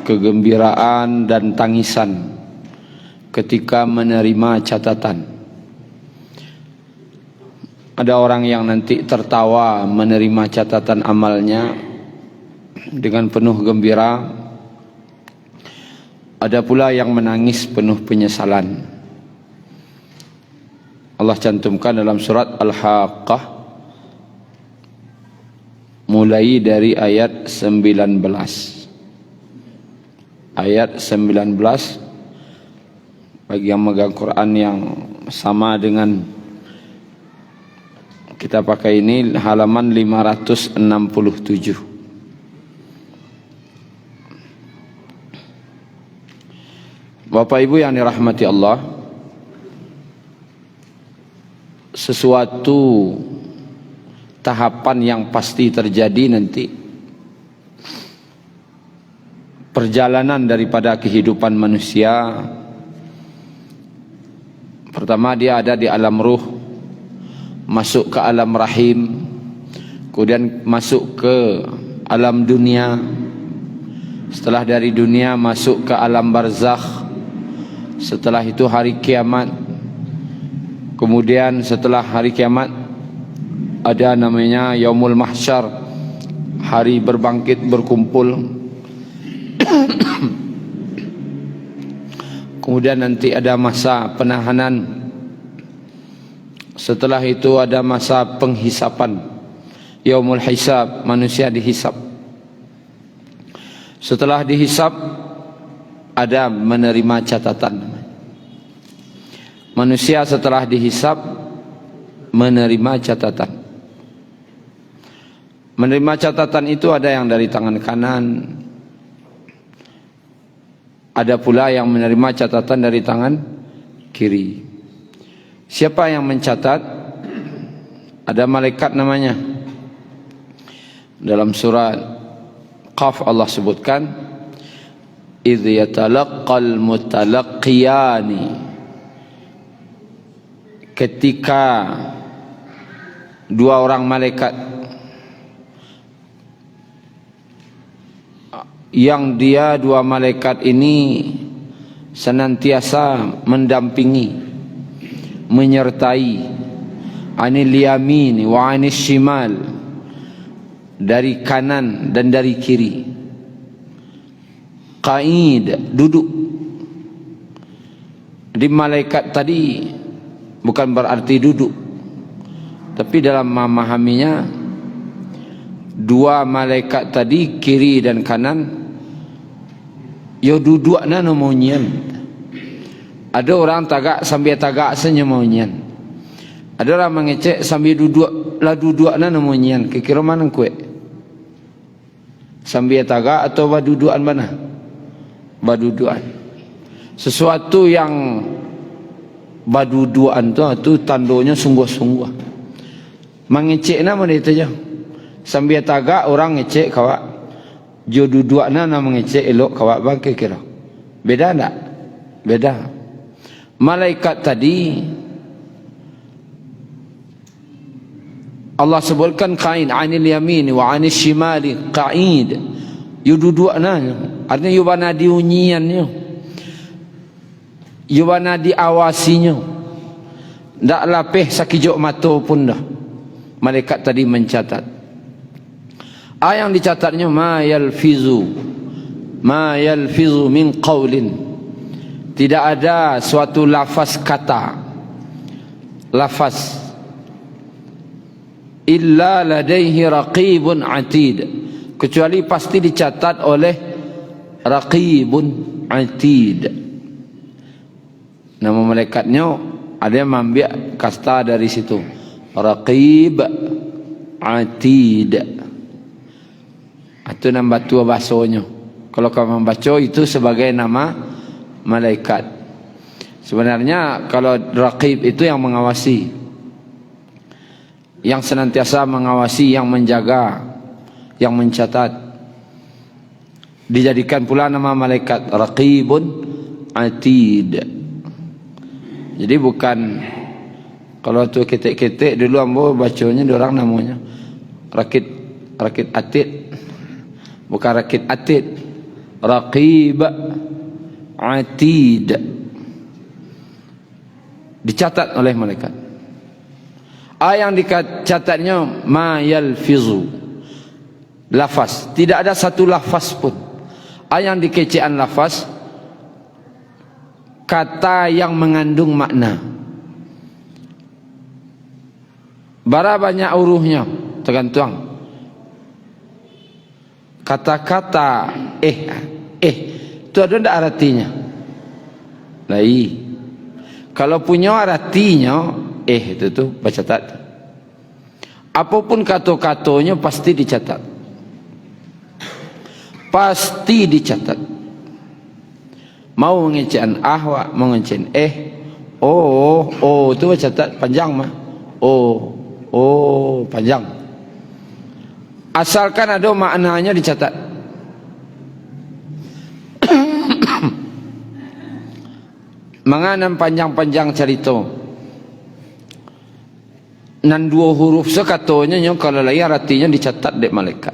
kegembiraan dan tangisan ketika menerima catatan. Ada orang yang nanti tertawa menerima catatan amalnya dengan penuh gembira. Ada pula yang menangis penuh penyesalan. Allah cantumkan dalam surat Al-Haqqah mulai dari ayat 19. Ayat 19 bagi yang megang Quran yang sama dengan kita pakai ini, halaman 567. Bapak Ibu yang dirahmati Allah, sesuatu tahapan yang pasti terjadi nanti, perjalanan daripada kehidupan manusia. Pertama dia ada di alam ruh, masuk ke alam rahim, kemudian masuk ke alam dunia. Setelah dari dunia masuk ke alam barzakh, setelah itu hari kiamat. Kemudian setelah hari kiamat ada namanya Yaumul Mahsyar, hari berbangkit berkumpul. Kemudian nanti ada masa penahanan. Setelah itu ada masa penghisapan, Yaumul Hisab, manusia dihisap. Setelah dihisap ada menerima catatan. Manusia setelah dihisap menerima catatan. Menerima catatan itu ada yang dari tangan kanan, ada pula yang menerima catatan dari tangan kiri. Siapa yang mencatat? Ada malaikat namanya. Dalam surat Qaf Allah sebutkan, idz yatalaqqal mutalaqqiyani, ketika dua orang malaikat yang dia dua malaikat ini senantiasa mendampingi, menyertai, anil yamin wa anis shimal, dari kanan dan dari kiri. Qaid, duduk. Di malaikat tadi bukan berarti duduk, tapi dalam memahaminya dua malaikat tadi kiri dan kanan yo dudukna nomonyan. Ada orang tagak sambil tagak senyemonyan. Ada orang mengecek sambil duduk lah dudukna nomonyan. Kira mana kue? Sambil tagak atau badudukan mana? Badudukan. Sesuatu yang badudukan tu tandonya sungguh-sungguh. Mengecekna mana itu aja. Sambil tagak orang ngecek kawak. Jo dudukna na mengecek elok kawak bang kira. Beda tak? Beda. Malaikat tadi Allah sebutkan qaid anil yamin wa anis shimali qaid. Yo dudukna, artinya yo bana diunyiannya. Yo bana diawasinya. Ndak lapeh sakijok mata pun dah. Malaikat tadi mencatat. Yang dicatatnya ma yalfizu min qaulin, tidak ada suatu lafaz kata, lafaz, illa ladaihi raqibun atid, kecuali pasti dicatat oleh raqibun atid. Nama malaikatnya ada yang mengambil kasta dari situ, raqib atid. Itu nama tua bahasanya. Kalau kamu membaca itu sebagai nama malaikat. Sebenarnya kalau raqib itu yang mengawasi, yang senantiasa mengawasi, yang menjaga, yang mencatat. Dijadikan pula nama malaikat raqibun atid. Jadi bukan, kalau tu ketik-ketik dulu ambo bacanya orang namanya rakit atid. Bukan rakit atid, raqib, atid. Dicatat oleh malaikat. Yang dicatatnya ma yalfizu, lafaz, tidak ada satu lafaz pun. Yang dikecean lafaz, kata yang mengandung makna. Bara banyak uruhnya, tergantung. Kata-kata itu ada ndak artinya? Lai. Kalau punya artinya itu tuh baca catat. Apapun kata-katanya pasti dicatat. Pasti dicatat. Mau ngecen ahwa, mau ngecen itu baca catat panjang mah. Panjang. Asalkan ada maknanya dicatat. Menganam panjang-panjang cerita. Nan dua huruf sekatonya kalau lain artinya dicatat dek malaikat.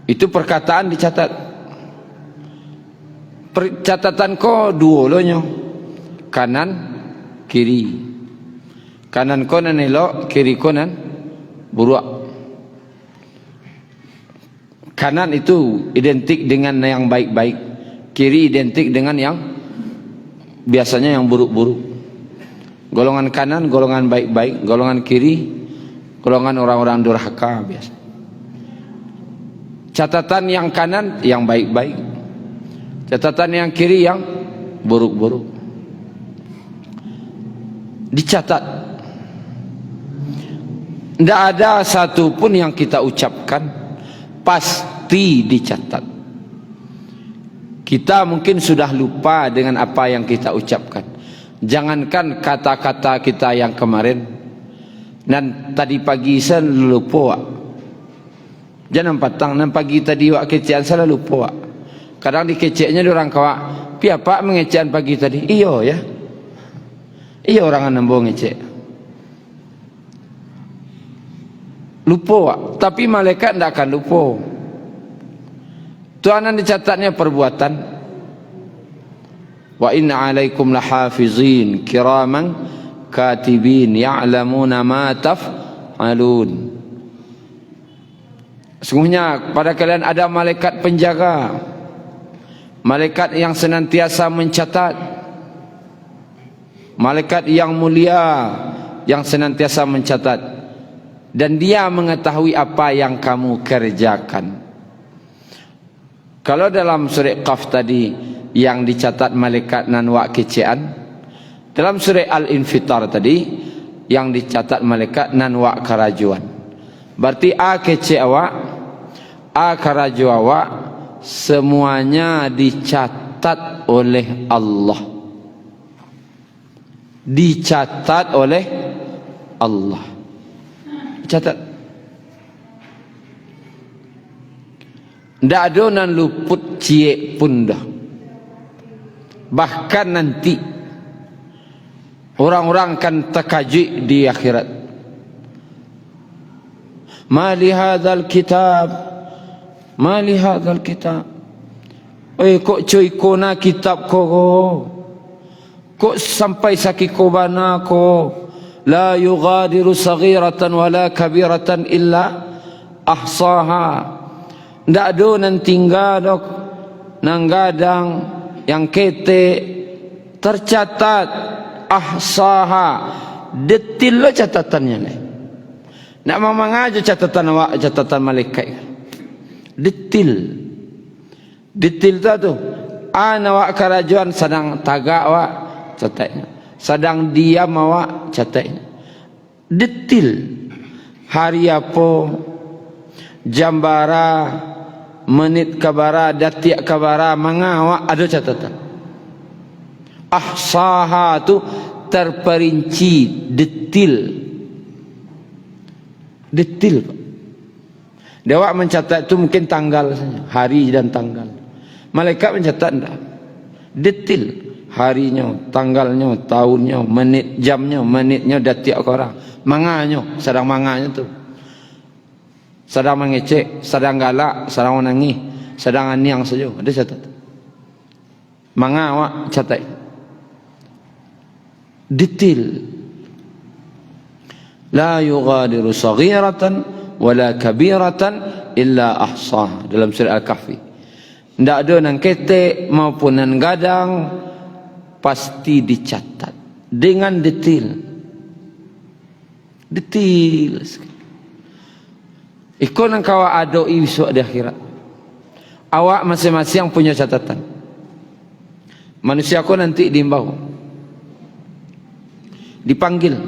Itu perkataan dicatat. Catatan ko dua lonya. Kanan, kiri. Kanan ko nan elok, kiri ko nan buruk. Kanan itu identik dengan yang baik-baik, kiri identik dengan yang biasanya yang buruk-buruk. Golongan kanan golongan baik-baik, golongan kiri golongan orang-orang durhaka biasa. Catatan yang kanan yang baik-baik, catatan yang kiri yang buruk-buruk. Dicatat. Tidak ada satu pun yang kita ucapkan pasti dicatat. Kita mungkin sudah lupa dengan apa yang kita ucapkan. Jangankan kata-kata kita yang kemarin dan tadi pagi saya lupa. Jangan patang dan pagi tadi wak kecean saya lupa. Kadang dikeceknya orang kawa, "Pi apa mengecean pagi tadi?" Iyo ya. Iyo orang nembong ngecek. Lupa, tapi malaikat tidak akan lupa. Tuanan dicatatnya perbuatan. Wa inna alaikum lahafizin kiraman katibin ya'lamuna ma taf'alun. Sungguhnya pada kalian ada malaikat penjaga, malaikat yang senantiasa mencatat, malaikat yang mulia yang senantiasa mencatat. Dan dia mengetahui apa yang kamu kerjakan. Kalau dalam surah Qaf tadi yang dicatat malaikat nan wak kecean, dalam surah Al-Infitar tadi yang dicatat malaikat nan wak kerajuan. Berarti kece awak, karaju awak semuanya dicatat oleh Allah. Dicatat oleh Allah. Catat. Tidak ada nan luput cie pun dah. Bahkan nanti orang-orang akan terkaji di akhirat. Ma li hadzal kitab, ma li hadzal kitab. Kok cuy kona kitab ko? Kok sampai sakiko bana ko? La yughadiru saghiratan wala kabiratan illa ahsaha. Tidak ada nan tinggal dok, nang gadang yang kete tercatat ahsaha. Detil lo catatannya nih. Nak mamang aja catatan awak, catatan malaikat. Detil. Detil tu awak kerajuan sedang tagak awak catatnya. Sedang diam awak catatnya. Detil. Hari apa, jam bara, menit kabara, detik kabara, mengawak ada catatan. Ahsaha tu terperinci, detil. Detil. Dewa mencatat itu mungkin tanggal saja, hari dan tanggal. Malaikat mencatat enggak. Detil. Harinya, tanggalnya, tahunnya, menit, jamnya, menitnya, detik orang. Manganya, sedang manganya tu. sedang mengecek, sedang galak, sedang menangis, sedang aniang saja. Ada catatan. Manga awak catat. Detail. La yughadiru saghiratan wala kabiratan illa ahsaha. Dalam surah Al-Kahfi. Tidak ada nan ketek maupun nan gadang, pasti dicatat dengan detail. Detail sekali. Ikut nang kawa adoi besok di akhirat. Awak masing-masing punya catatan. Manusia ko nanti diimbau, dipanggil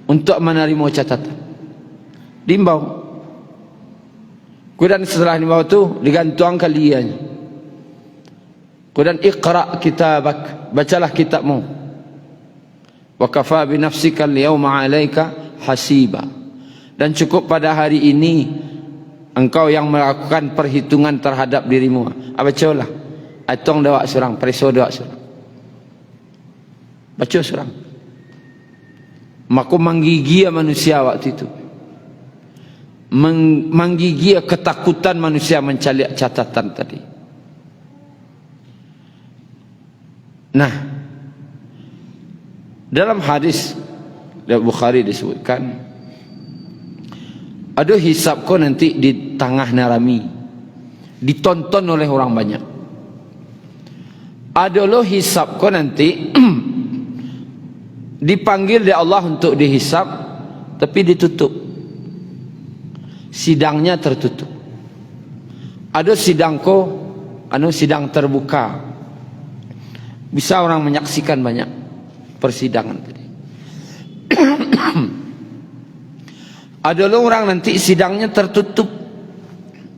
untuk menerima catatan. Diimbau. Kemudian setelah diimbau tu digantung kaliannya. Kemudian iqra kitabak, bacalah kitabmu. Wa kafa bi nafsika al-yawma 'alaika hasiba. Dan cukup pada hari ini engkau yang melakukan perhitungan terhadap dirimu. Bacalah. Atong dawak surang, periso dawak surang. Baca surang. Maka menggigil manusia waktu itu. Menggigil ketakutan manusia mencari catatan tadi. Nah, dalam hadis dari Bukhari disebutkan, ada hisab kau nanti di tengah narami, ditonton oleh orang banyak. Ada lo hisab kau nanti dipanggil oleh Allah untuk dihisab, tapi ditutup. Sidangnya tertutup. Ada sidang kau, sidang terbuka. Bisa orang menyaksikan banyak persidangan tadi. Ada orang nanti sidangnya tertutup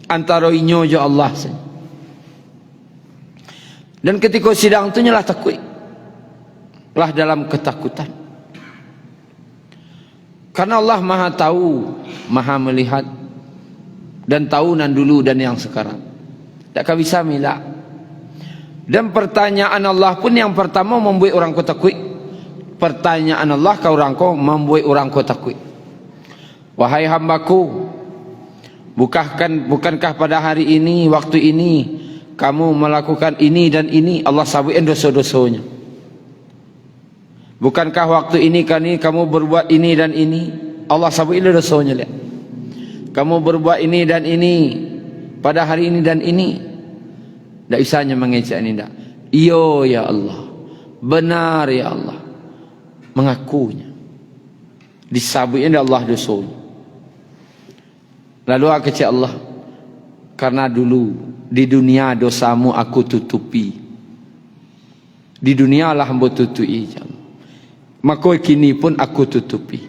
antara inyo je Allah saja. Dan ketika sidang itu nyalah takut, lah dalam ketakutan. Karena Allah Maha tahu, Maha melihat, dan tahu nan dulu dan yang sekarang. Tak bisa milak. Dan pertanyaan Allah pun yang pertama membuat orang ko takut. Pertanyaan Allah ke orang ko membuat orang ko takut. Wahai hambaku, bukankah pada hari ini, waktu ini kamu melakukan ini dan ini? Allah sabuin dosa-dosanya. Bukankah waktu ini kamu berbuat ini dan ini? Allah sabuin dosanya. Lihat. Kamu berbuat ini dan ini pada hari ini dan ini. Tak bisanya mengejek ini tak. Iyo ya Allah, benar ya Allah. Mengakunya. Disabuin Allah dosanya. Lalu aku kata Allah, karena dulu di dunia dosamu aku tutupi. Di dunia lah hamba tutupi. Maka kini pun aku tutupi.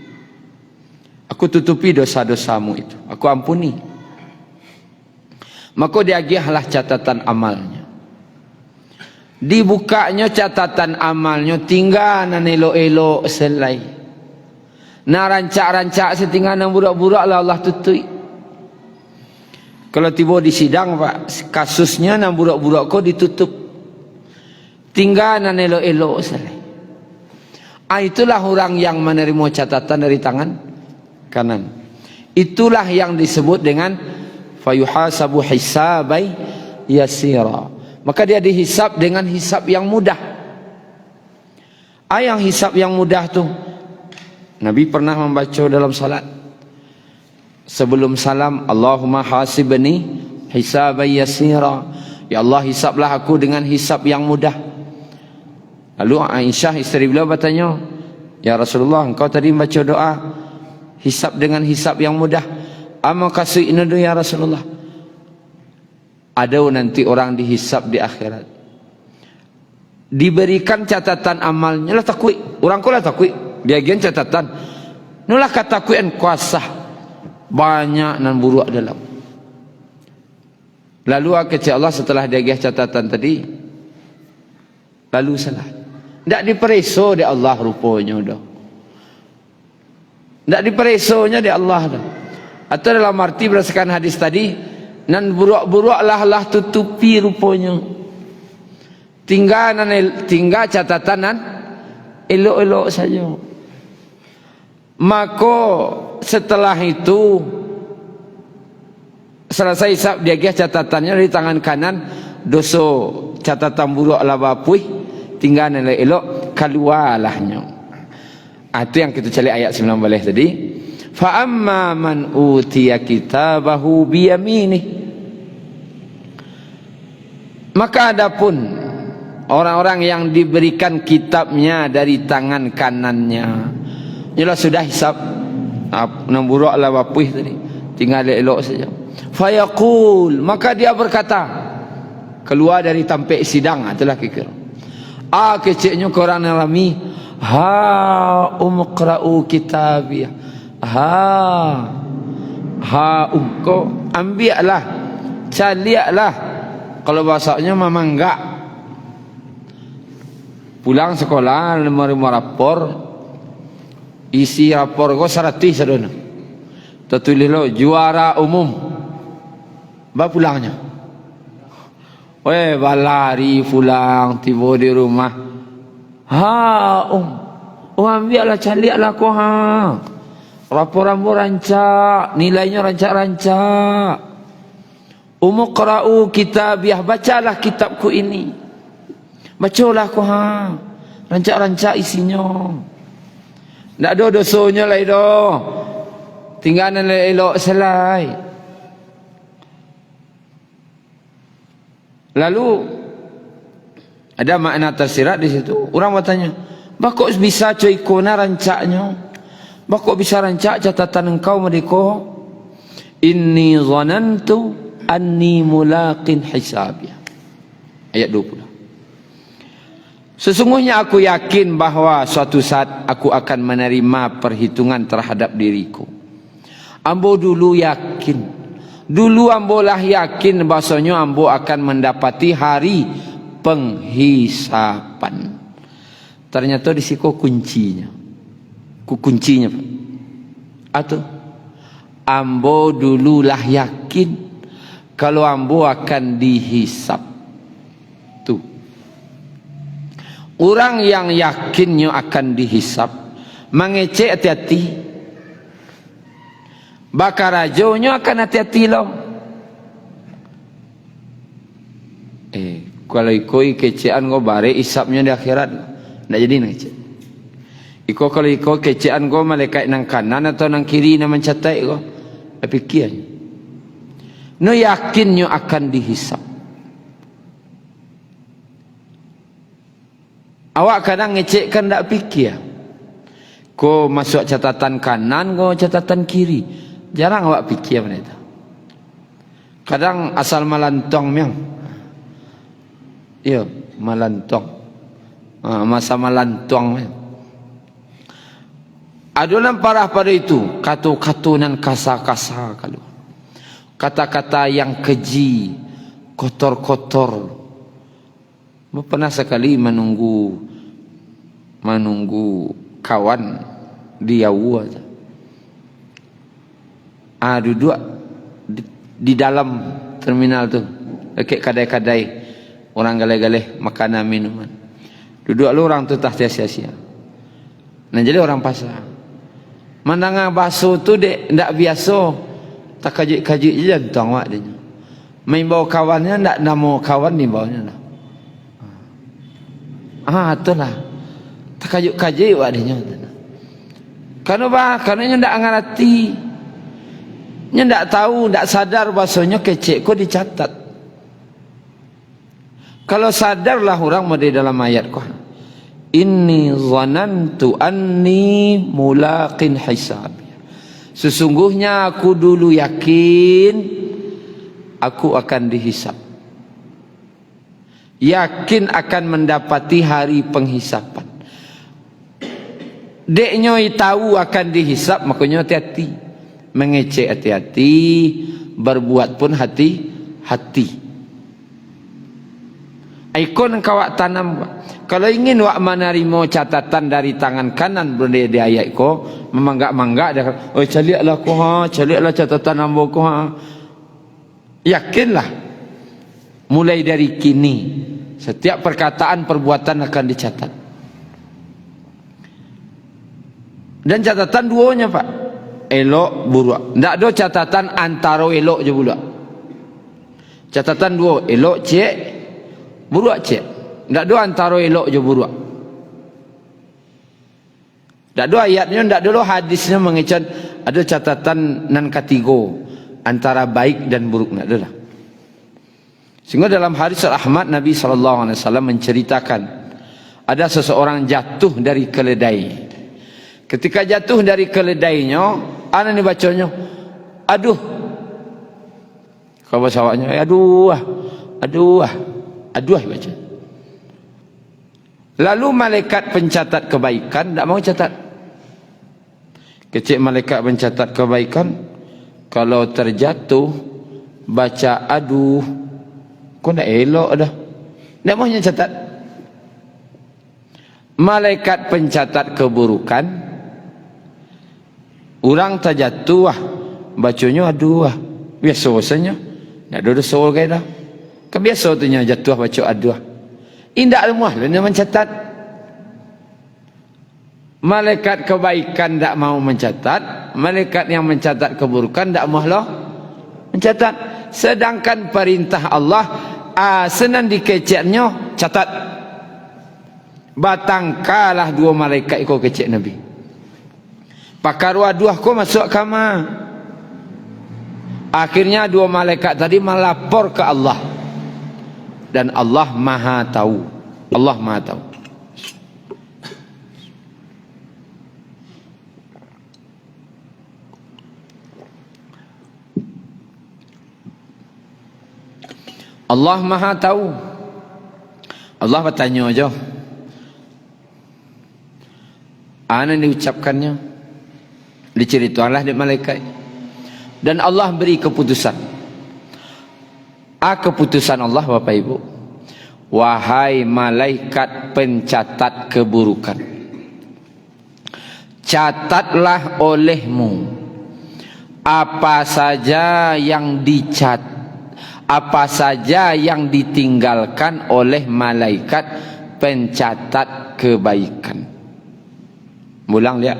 Aku tutupi dosa-dosamu itu. Aku ampuni. Maka diagihlah catatan amalnya. Dibukanya catatan amalnya, tinggal nan elok-elok selai. Na rancak-rancak setinggal nan burak-burak lah Allah tutupi. Kalau tiba di sidang Pak, kasusnya nan burak-burak kau ditutup. Tinggal nan elok-elok selai. Itulah orang yang menerima catatan dari tangan kanan. Itulah yang disebut dengan fayuhasabu hisabai yasira. Maka dia dihisab dengan hisab yang mudah. Yang hisab yang mudah tu Nabi pernah membaca dalam salat. Sebelum salam, Allahumma hasibni hisabai yasira. Ya Allah, hisablah aku dengan hisab yang mudah. Lalu Aisyah isteri beliau bertanya, ya Rasulullah, engkau tadi baca doa hisab dengan hisab yang mudah. Ama kasih ini ya Rasulullah. Ada nanti orang dihisab di akhirat. Diberikan catatan amalnya lah takut. Orang kau lah takut. Bagian catatan. Nulah kata takut kuasa. Banyak nan buruk dalam. Lalu kata Allah setelah dia catatan tadi, lalu salah. Tak dipereso di Allah rupanya dah. Tak diperesonya di Allah dah. Atau dalam arti berdasarkan hadis tadi, nan buruk-buruk lah tutupi rupanya. Tinggal catatan nan elok-elok saja. Maka setelah itu selesai hisap dia gih catatannya dari tangan kanan, dosa catatan buruk lah bapuih, tinggal nilai elok keluarlahnya. Itu yang kita cari ayat 19 tadi. Fa amma man utiya kitabahu biyaminih, maka adapun orang-orang yang diberikan kitabnya dari tangan kanannya, jelas sudah hisap buruk lah bapuih tadi, tinggal elok saja. Fayaqul, maka dia berkata, keluar dari tampik sidang, itulah kira. Keciknya korang alami, ha umqra'u kitabiyah, kau ambillah, caliaklah. Kalau bahasanya memang enggak. Pulang sekolah menerima rapor, isi rapor kau 100 sadona, tertulis lo juara umum. Pulangnya, balari pulang, tiba di rumah, ambillah, caliaklah kau, rapor-rapor rancak, nilainya rancak-rancak. Umqra'u kitabiah, bacalah kitabku ini, bacalah kau, rancak-rancak isinya. Tak ada dosanya lah itu, tinggal elok selai. Lalu ada makna tersirat di situ. Orang bertanya, bakok bisa cuy kona rancaknya? Bakok bisa rancak catatan engkau mereka? Inni zanantu anni mulaqin hisabiyah. Ayat 20. Sesungguhnya aku yakin bahawa suatu saat aku akan menerima perhitungan terhadap diriku. Ambo dulu yakin. Dulu ambo lah yakin bahasanya ambo akan mendapati hari penghisapan. Ternyata di situ kuncinya. Kuncinya, Pak. Atau ambo dulu lah yakin kalau ambo akan dihisap. Tuh. Orang yang yakinnya akan dihisap, mengecek hati-hati. Bakar rajonya akan hati-hati loh. Kalau ikoi kecean kau bare isapnya di akhirat, ndak jadi ngecek. Iko kalau iko kecean kau malaikat nang kanan atau nang kiri nang mencatat kau, pikir. No yakinnya akan dihisap. Awak kadang ngecek kan ndak pikir. Kau masuk catatan kanan, kau catatan kiri. Jarang awak fikir mana itu. Kadang asal malantong memang. Ya, malantong. Masa malantong. Adulan parah pada itu. Katu-katunan kasa-kasa kalau. Kata-kata yang keji, kotor-kotor. Pernah sekali menunggu kawan di Yawu. Duduk di dalam terminal tu, dekat kadai-kadai orang galai-galai makanan minuman. Duduk lu orang tu tak sia-sia. Nah jadi orang pasar. Mandangan bakso tu dek ndak biasa, tak kaji-kaji je jantong wak dia. Main bawa kawannya ndak nama kawan ni bawanya dah. Itulah. Tak kaji-kaji wak dia. Karena ndak ngerti. Nya ndak tahu, ndak sadar bahasanya kecek kok dicatat. Kalau sadarlah orang di dalam ayat kok. Inni zanantu anni mulaqin hisab. Sesungguhnya aku dulu yakin aku akan dihisap. Yakin akan mendapati hari penghisapan. Deknya tahu akan dihisap, makanya hati-hati. Mengecek hati-hati, berbuat pun hati-hati. Ikon kawak tanam. Kalau ingin wak menerima catatan dari tangan kanan benda di ayat ko, memanggak-manggak dia kata, caliaklah ko caliaklah catatan ambo ko Yakinlah. Mulai dari kini setiap perkataan perbuatan akan dicatat. Dan catatan duanya, Pak. Elok buruk. Tak ada catatan antara elok je pula. Catatan dua, elok cek, buruk cek. Tak ada antara elok je buruk. Tak ada ayatnya, tak ada hadisnya mengecan ada catatan nan katigo antara baik dan buruk. Tak ada lah. Sehingga dalam hadis Ahmad Nabi SAW menceritakan ada seseorang jatuh dari keledai. Ketika jatuh dari keledainya, ana ni bacanya, aduh. Kalau bahasa awaknya, aduh, baca. Lalu malaikat pencatat kebaikan tak mau catat. Kecil malaikat pencatat kebaikan, kalau terjatuh baca aduh, kau nak elok dah. Tak maunya catat. Malaikat pencatat keburukan, orang terjatuh bacanya aduh biasa-biasanya. Tak ada soal kaya dah. Kan biasa tu nya jatuh baca aduh. Indak semua lah dia mencatat. Malaikat kebaikan tak mau mencatat, malaikat yang mencatat keburukan tak maulah mencatat. Sedangkan perintah Allah senan dikeceknya catat. Batangkalah dua malaikat ikut kecek Nabi. Pakar aduh ko masuk kamar. Akhirnya dua malaikat tadi melapor ke Allah. Dan Allah Maha tahu. Allah Maha tahu. Allah Maha tahu. Allah bertanya aja. Ana diucapkannya, diceritakanlah di malaikat. Dan Allah beri keputusan. Keputusan Allah Bapak Ibu. Wahai malaikat pencatat keburukan, catatlah olehmu apa saja yang dicat, apa saja yang ditinggalkan oleh malaikat pencatat kebaikan. Ulang dia.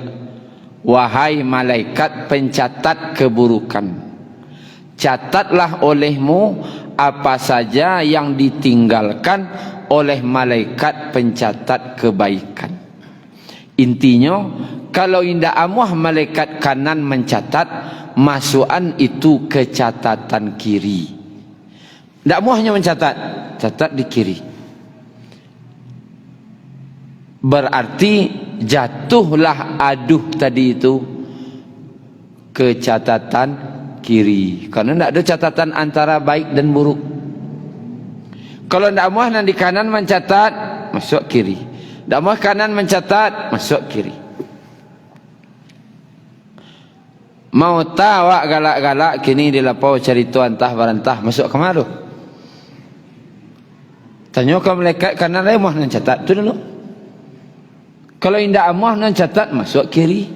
Wahai malaikat pencatat keburukan, catatlah olehmu apa saja yang ditinggalkan oleh malaikat pencatat kebaikan. Intinya, kalau indah amuah malaikat kanan mencatat, masukan itu ke catatan kiri. Tak muahnya mencatat, catat di kiri. Berarti jatuhlah aduh tadi itu ke catatan kiri. Karena tidak ada catatan antara baik dan buruk. Kalau tidak mahu nanti kanan mencatat, masuk kiri. Tidak mahu kanan mencatat, masuk kiri. Mau tahu galak-galak kini dilapau cerita antah barantah, masuk ke mana? Tanya ke malaikat kanan lain mahu mencatat tu dulu. Kalau indah amah nan catat masuk kiri.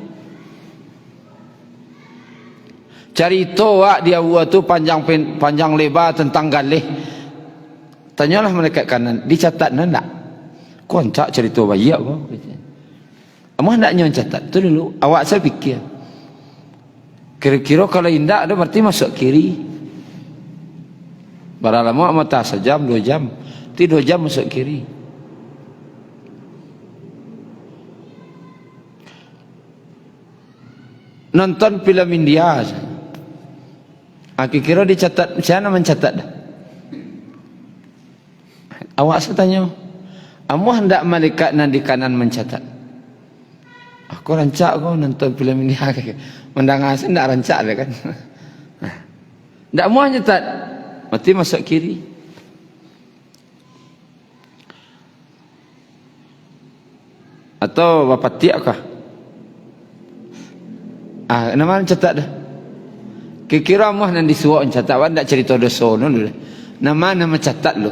Cerita dia buat tu panjang lebar tentang galih. Tanyalah malaikat kanan, dicatat nan tak? Koncak cerita bayi apa? Amah naknya catat tu dulu. Awak saya fikir. Kira-kira kalau indah ada berarti masuk kiri. Barang lama mata sejam 2 jam. 2 jam masuk kiri. Nonton film India, kira dicatat, siapa mencatat dah? Awak saya tanya, amuh hendak malaikat nan di kanan mencatat? Aku rancak kau nonton film India, mendengar saya hendak rancak dah kan? Hendak amuh mencatat, berarti masuk kiri. Atau bapak tiak kah? Nama catat dah. Kira-kira mah nan disuak catat, wan tak cerita dosa dulu. Nama catat lo.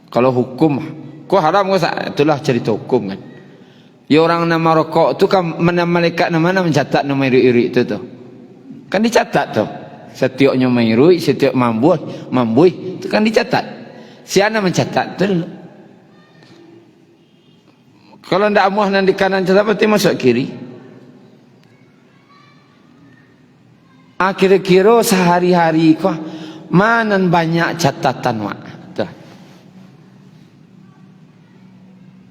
Kalau hukum, kau haram kau itulah cerita hukum kan. Ya orang nama rokok tu kan mana malaikat nama mencatat nama iri-iri itu tu. Kan dicatat tu. Setiapnya mairui, setiap mambui, itu kan dicatat. Siapa mencatat tu dulu. Kalau ndak amuah nan di kanan catat berarti masuk kiri. Kira-kira sehari-hari kau Manan banyak catatan mak. Tuh.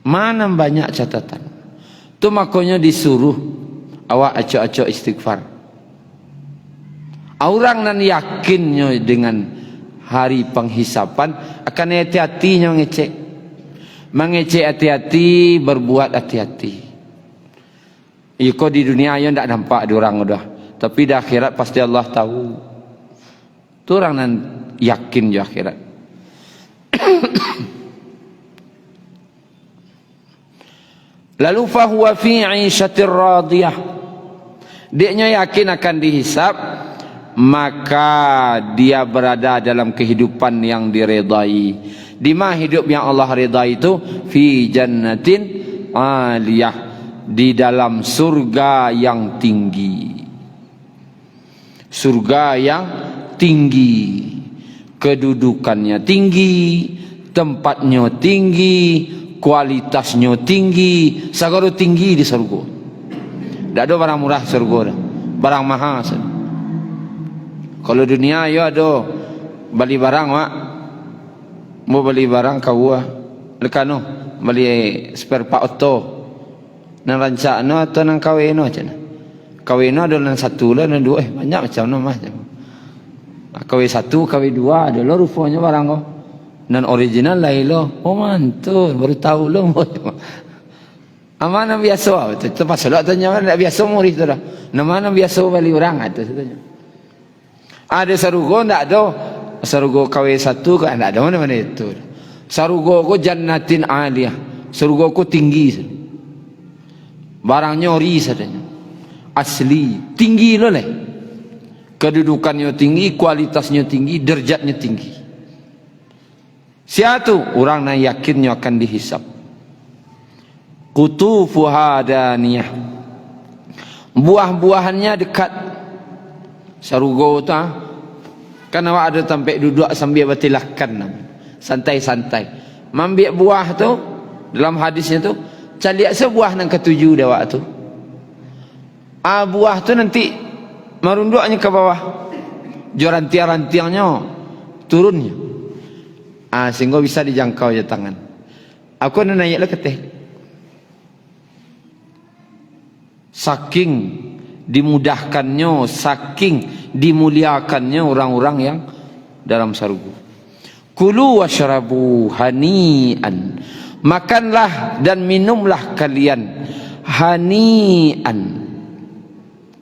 Manan banyak catatan. Tu makanya disuruh awak acok-acok istighfar. Orang nan yakinnya dengan hari penghisapan akan hati-hatinya ngecek. Mengecek hati-hati, berbuat hati-hati. Iko di dunia ayo ndak nampak di orang udah, tapi di akhirat pasti Allah tahu. Tu orang nan yakin di akhirat. Lalu fahuwa fi 'ishatir radiyah. Dia yakin akan dihisab, maka dia berada dalam kehidupan yang diredai. Di mana hidup yang Allah redai itu? Fi jannatin 'aliyah, di dalam surga yang tinggi. Surga yang tinggi, kedudukannya tinggi, tempatnya tinggi, kualitasnya tinggi, segala tinggi di surga. Tak ada barang murah surga dah, barang mahal. Kalau dunia ya ada beli barang mak, mau beli barang kau lekano beli spare part auto, nang rancak no atau nang kawin no macam. Kawin no ada nang satu lah, nang dua banyak macam no macam. Kawin satu, kawin dua ada lo rupanya barang kau. Nan original lain lo. Oh mantul, baru tahu lo. Amanah biasa betul. Pasal tanya nak biasa murid tu dah. Nama biasa beli orang tu tanya. Ada sarugo ndak ada. Sarugo kawin satu kan ndak ada mana-mana itu. Sarugo ko jannatin aliyah. Sarugo ko tinggi. Barangnya ori sadanya. Asli, tinggi lo leh. Kedudukannya tinggi, kualitasnya tinggi, derajatnya tinggi. Siapa orang yang yakinnya akan dihisab. Qutufuha daniyah, buah-buahannya dekat. Sarugo tu kan awak ada sampai duduk sambil bertilakan, santai-santai mambil buah tu. Dalam hadisnya tu caliak sebuah nang ketujuh dia awak tu. Buah tu nanti merunduknya ke bawah, rantiang-rantiangnya turunnya, sehingga bisa dijangkau je tangan. Aku nak naiklah ke teh. Saking dimudahkannya, saking dimuliakannya orang-orang yang dalam surga. Kulu washrabu hani'an, makanlah dan minumlah kalian hani'an.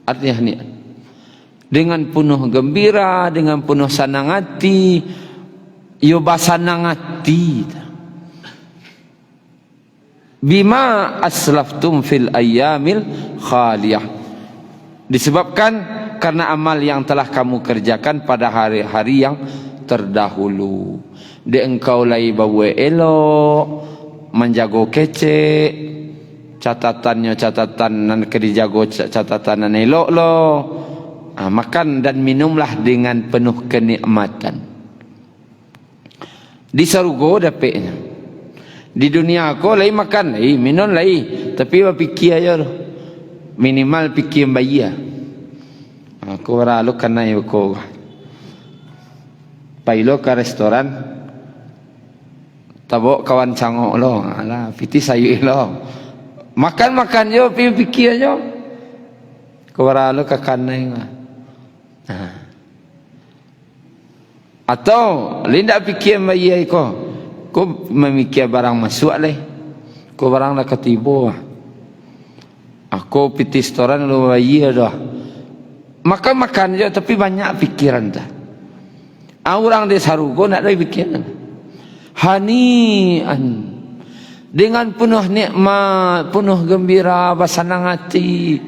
Artinya hani'an, dengan penuh gembira, dengan penuh senang hati. Yo basanang hati. Bima aslaftum fil ayyamil khaliyah, disebabkan karena amal yang telah kamu kerjakan pada hari-hari yang terdahulu. De engkau lai bawa elok, menjago kece, catatannya catatan nan kedijago catatan nan elok lo. Makan dan minumlah dengan penuh kenikmatan. Di surga dapatnya. Di dunia aku lai makan, lai minum lai, tapi apa fikir aja lo. Minimal fikir bayi. Aku ralu kena aku. Pailo ke restoran, tabok kawan cangok lo, alah piti sayu lo. Makan yo, fikir aja. Aku ralu ke kanai. Atau linda fikir bayi aku. Kau memikir barang masuk leh, kau barang nak ketibu. Aku piti restoran lu bayi dah. Makan je tapi banyak pikiran dah. Orang di sarugo nak ada pikiran. Hani'an, dengan penuh nikmat, penuh gembira, bersenang hati.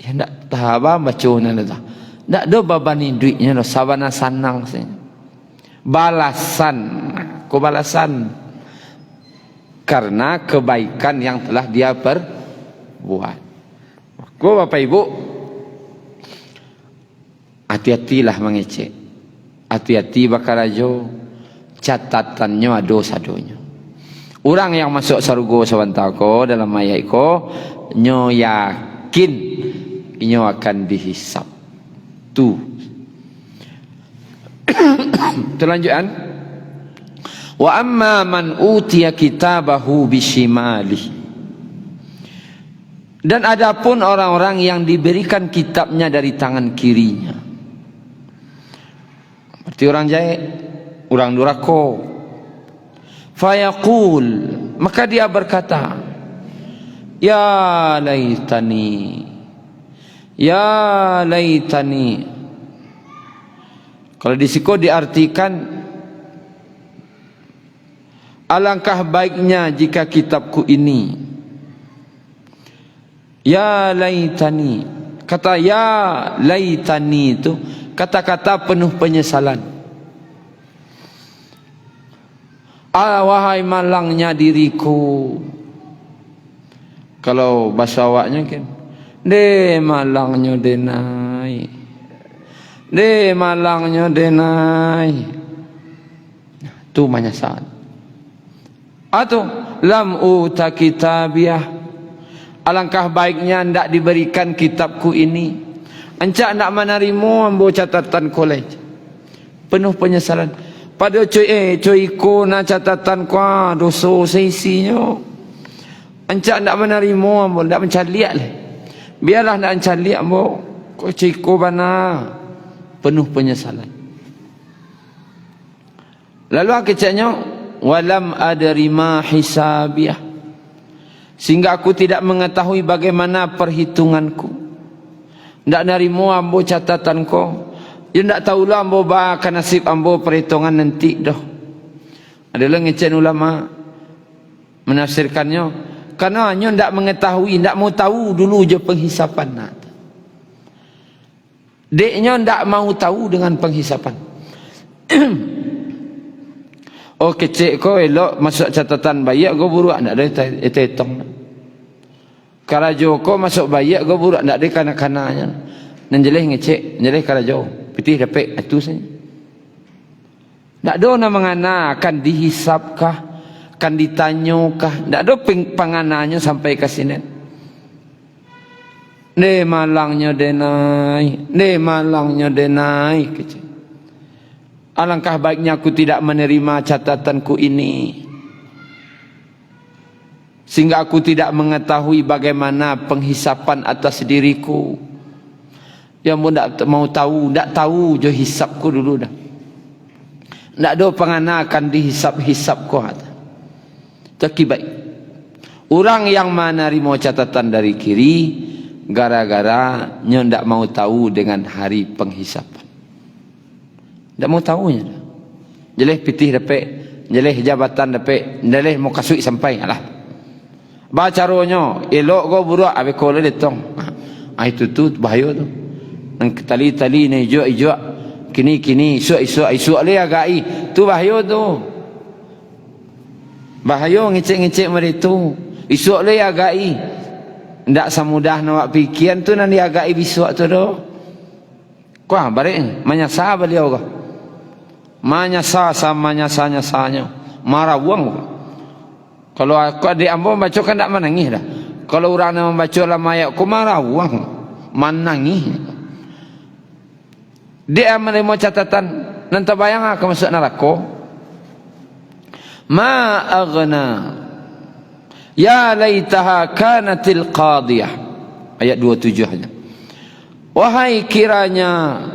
Ya nak tahu macam mana dah. Nak do babani duitnya dah, sabana sanang sih. Balasan. Balasan karena kebaikan yang telah dia perbuat. Kau Bapak Ibu, hati-hatilah mengecek, hati-hati bakal ajo catatannya dosa-donya. Orang yang masuk surga sawantako dalam ayat ko nyo yakin nyo akan dihisab. Tu Terlanjutan. Wa amma man utiya kitabahu bishimali. Dan adapun orang-orang yang diberikan kitabnya dari tangan kirinya. Berarti orang jahil, orang durako. Fayaqul, maka dia berkata, ya laitani, ya laitani. Kalau di siko diartikan, alangkah baiknya jika kitabku ini. Ya laitani, kata ya laitani itu kata-kata penuh penyesalan. Wahai malangnya diriku. Kalau bahasa awaknya kan, de malangnya denai, de malangnya denai. Tu menyesal. Atau lam uta kitabiah, alangkah baiknya ndak diberikan kitabku ini. Encak ndak menerima ambo catatan kolej. Penuh penyesalan. Pada cuy ko na catatan ko dosa seisinya. Encak ndak menerima ambo, ndak mencaliak lah. Biarlah ndak mencaliak ambo. Ko cuy ko bana. Penuh penyesalan. Lalu akhirnya walam adri ma hisabiah, sehingga aku tidak mengetahui bagaimana perhitunganku. Ndak nerima ambo catatanku. Ya ndak tahulah ambo akan nasib ambo perhitungan nanti dah. Adalah ngecen ulama menafsirkannya, karena hanya ndak mengetahui, ndak mau tahu dulu je penghisapan nak. Deknya ndak mau tahu dengan penghisapan. Oh kecik ko elok masuk catatan bayak go buruk ndak ada hitung. Karajo ko masuk bayak go buruk ndak ada kanak-kanaknya. Nan jeleh ngecek, jeleh karajo. Pitih dapat itu saja. Tak ada nak mengana akan dihisapkah, akan ditanyokah. Tak ada pengananya sampai ke sini. Ne malangnya denai, ne malangnya denai. Alangkah baiknya aku tidak menerima catatanku ini, sehingga aku tidak mengetahui bagaimana penghisapan atas diriku. Yang pun tak mau tahu, tak tahu je hisapku dulu dah. Tak ada pengana akan dihisap-hisap ko. Taki baik. Orang yang menerima catatan dari kiri, gara-gara nya tak mau tahu dengan hari penghisapan. Tak mau tahunya. Jeleh pitih dapat, jeleh jabatan dapat, jeleh mau kasut sampai lah. Bacaronyo, elok ko buruk abe ko le detong. Itu tu bahaya tu. Nang tali-tali ni ijak-ijak kini isu le agai tu bahaya tu. Bahaya ngecek-ngecek mereka isu le agai ndak semudah nak pikiran tu nan dia agai bisuk tu doh. Kuah bareng menyasa beliau kah? Menyasa sama nyasa-nyasanya marah uang. Kalau aku adik ambo baca kan ndak menangis dah. Kalau orang nak membaca dalam ayat ku marah uang menangis. Dia menerima catatan nanti bayang akan masuk neraka. Ma aghna ya laitaha kanatil qadiyah, ayat 27 nya. Wahai kiranya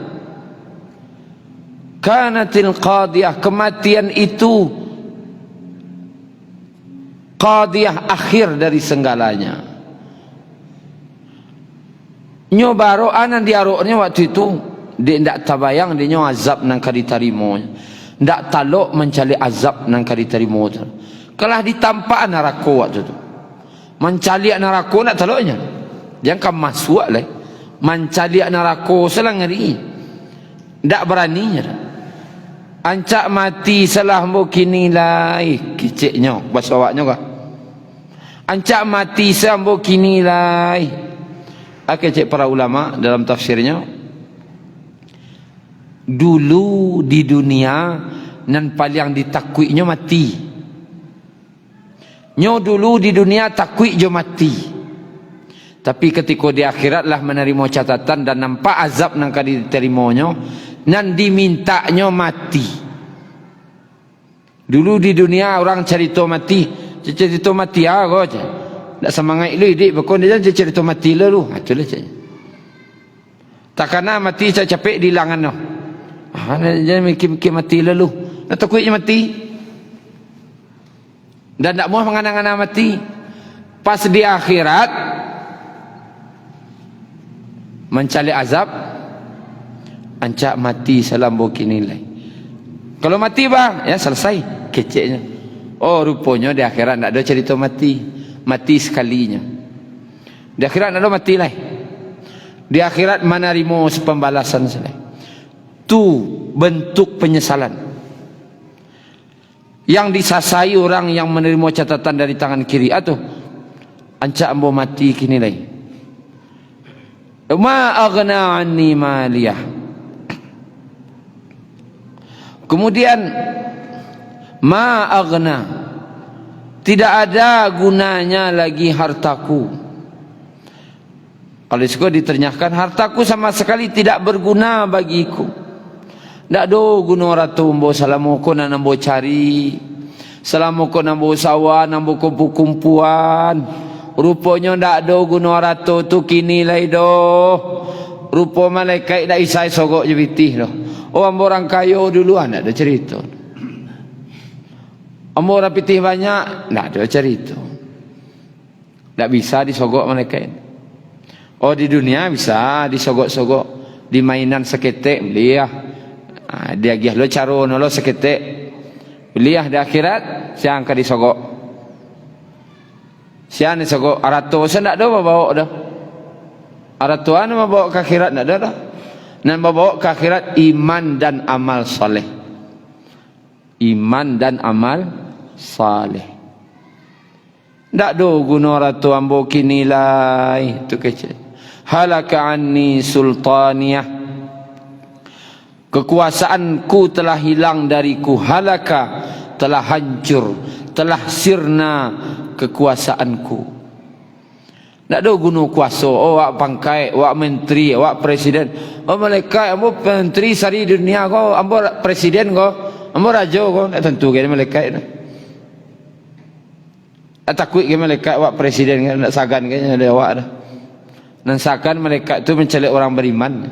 kanatil qadiyah, kematian itu qadiyah, akhir dari segalanya. Nyobaro anan diaroknya waktu itu dia tidak tabayang dia nyo azab nang diterima, tidak talok mencari azab nang diterima. Kalah ditampak neraka waktu tu, mencari neraka nak taloknya, jangan masuk lah, mencari neraka selang ngeri, tidak beraninya. Ancak mati salah mo kini lai keciknya bahasa awaknya kah? Ancak mati sambo kini lai. Kecik para ulama dalam tafsirnya. Dulu di dunia nan paling ditakuinya mati. Nyo dulu di dunia takui jo mati. Tapi ketika di akhirat lah menerima catatan dan nampak azab nang diterimanya, nan dimintanya mati. Dulu di dunia orang cerita mati, cerita mati kau je. Tak semangat lu dik bakon dia cerita mati lu. Itulah je. Takana mati saya capek di langan no. Jangan mikir-mikir mati lalu. Nak takutnya mati. Dan tak mau menganang-anang mati. Pas di akhirat mencari azab, ancak mati salam boki nilai. Kalau mati bang, ya selesai keceknya. Oh rupanya di akhirat tak ada cerita mati. Mati sekalinya. Di akhirat tak ada mati lah. Di akhirat menerima pembalasan selesai. Tu bentuk penyesalan yang disasai orang yang menerima catatan dari tangan kiri. Atau ancak ambo mati kini lagi. Ma aghna anni maliyah. Kemudian ma aghna, tidak ada gunanya lagi hartaku. Kalau suka diternyahkan, hartaku sama sekali tidak berguna bagiku. Tak ada guna ratu ambo salamuko na nambo cari, salamuko nambo sawa, nambo kumpu-kumpuan. Rupanya tak ada guna ratu tu kini lai do. Rupa malaikat tak isai sogok je bitih do. Oh ambo orang kayo duluan tak ada cerita. Ambo orang pitih banyak tak ada cerita. Tak bisa disogok malaikat. Oh di dunia bisa disogok-sogok, di mainan seketek beliah. Dia gih lo caro nolo seketek beliah. Di akhirat siang ka disogok, siang disogok arato sen tak ada bawa dah. Aratoan bawa ke akhirat tak ada dah. Nan bawa ke akhirat iman dan amal saleh. Iman dan amal saleh. Tak ada guna ratu ambo kinilai tu kecil. Halaka anni sultaniyah, kekuasaanku telah hilang dariku. Halaka, telah hancur, telah sirna kekuasaanku. Tak ada guna kuasa. Oh wak pangkai, wak menteri, wak presiden. Oh malaikat ambo menteri sari dunia kau, ambo presiden kau, ambo raja kau. Tak tentu ke malaikat tu. Takut ke malaikat wak presiden kan, nak sagan ke ada awak dah. Dan seakan malaikat tu mencelik orang beriman.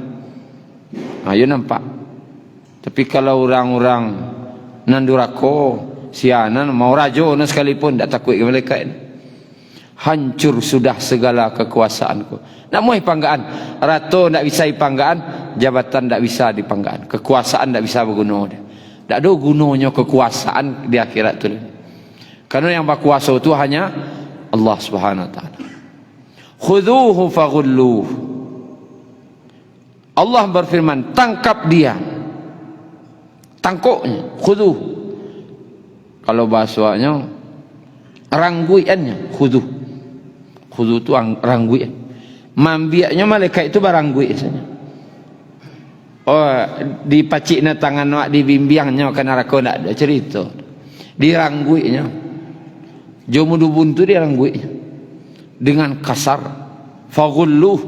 Ayo nampak. Tapi kalau orang-orang nandurako, sianan mau rajo na sekalipun tak takut ke malaikat. Hancur sudah segala kekuasaanku. Nak mau panggaan, ratu tak bisa dipanggaan, jabatan tak bisa dipanggaan, kekuasaan tak bisa berguna dia. Tak ada gunanya kekuasaan di akhirat tu. Karena yang berkuasa itu hanya Allah Subhanahu wa taala. Khudhuhu faghulluh. Allah berfirman, tangkap dia. Tangkuknya, khudhuh. Kalau bahasanya rangguiannya, khudhuh. Khudhuh itu rangguian. Mambiaknya malaikat itu baranggui saja. Oh, dipacikna tangan wak dibimbiangnya ke neraka tak ada cerita. Dirangguinya. Jomu dubun tu dirangguinya. Dengan kasar, faghulluh.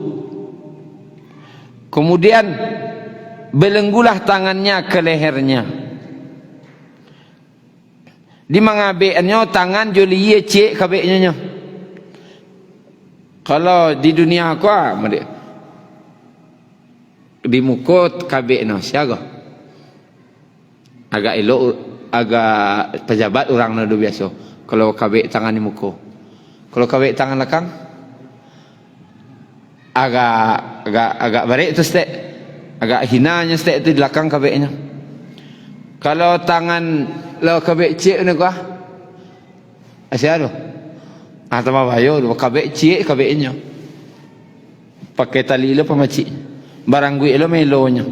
Kemudian belenggulah tangannya ke lehernya. Di mangabeknya tangan joli cek kabeknya. Kalau di dunia aku di muka kabeknya siaga. Agak elok, agak pejabat orang nado biasa. Kalau kabek tangan di muka. Kalau kabek tangan belakang agak barik tu stek, agak hinanya stek tu di belakang kabeknya. Kalau tangan lo kabek cik ni kah? Asyik tu. Atau bayo tu kabek cik kabeknya. Pakai tali lo pemacik. Barang gue lo melonya.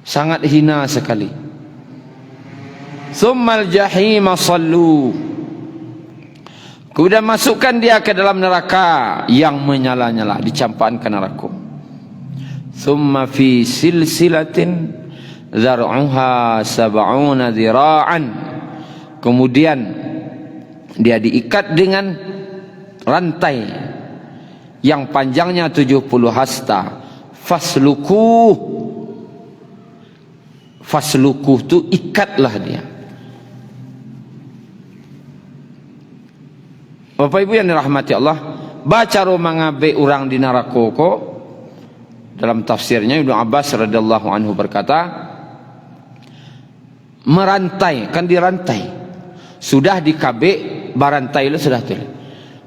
Sangat hina sekali. Tsummal jahim sallu. Kemudian masukkan dia ke dalam neraka yang menyala-nyala, dicampakkan ke neraka. Tsumma fi silsilatin zar'uha sab'una dhira'an. Kemudian dia diikat dengan rantai yang panjangnya 70 hasta. Fasluku, faslukuh tu ikatlah dia. Bapak Ibu yang dirahmati Allah, baca mangabe orang di neraka ko, dalam tafsirnya Ibnu Abbas radhiyallahu anhu berkata, merantai, kan dirantai, sudah dikabe barantai lo sudah tulis.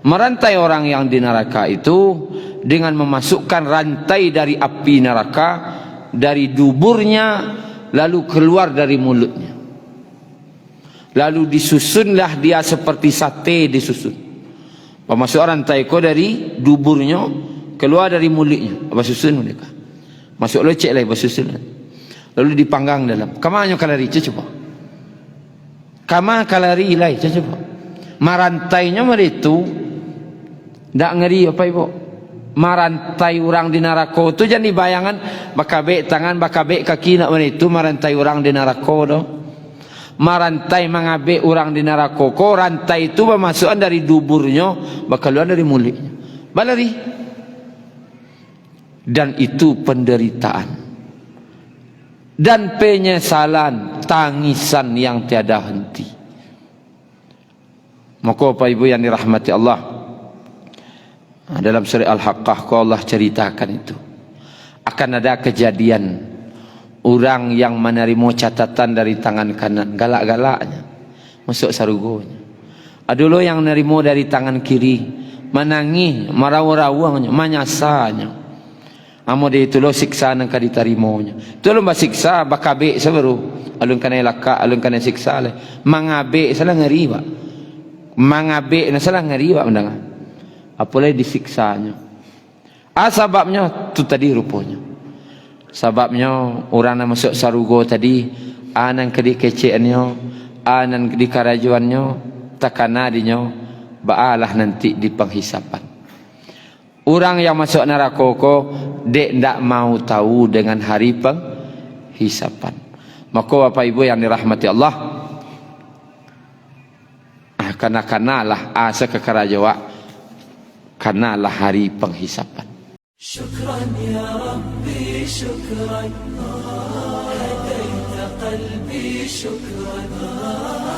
Merantai orang yang di neraka itu dengan memasukkan rantai dari api neraka dari duburnya, lalu keluar dari mulutnya, lalu disusunlah dia seperti sate disusun. Masuk rantai ko dari duburnya, keluar dari mulutnya, apa susun mereka, masuk lecek lah, apa susun, lalu dipanggang dalam. Kamanya kalari coba, kama kalari lah coba. Marantainya meritu. Tak ngeri apa ibu? Marantai orang di neraka tu jangan dibayangkan bakabek tangan, bakabek kaki nak itu marantai orang di neraka tu. Marantai mengabek orang di neraka ko, rantai itu bermasukan dari duburnya, bakal keluar dari mulutnya. Balari. Dan itu penderitaan dan penyesalan, tangisan yang tiada henti. Maka Bapak Ibu yang dirahmati Allah, dalam surah Al-Haqqah Allah ceritakan itu akan ada kejadian orang yang menerima catatan dari tangan kanan, galak-galaknya masuk sarugonya. Ada lo yang menerima dari tangan kiri, menangis, maraw-rawangnya, menyasanya. Amo dia itu lo siksa nang kaditarimanya. Itu lo basiksa bakabe seberu, alun kana laka, alun kana siksa le. Mangabe salah ngeri ba. Mangabe na salah ngeri ba mendengar. Apalagi disiksanya. Sebabnya tu tadi rupanya. Sebabnya orang yang masuk sarugo tadi, anan kedi keceannya, anan di karajuannya, takanadinya, baalah nanti di penghisapan. Orang yang masuk neraka ko, dek ndak mau tahu dengan hari penghisapan. Maka Bapak Ibu yang dirahmati Allah, kanalah asa kekerajaan. Karenalah hari penghisapan. Syukran ya Rabbi, syukran, hadaita qalbi, syukran.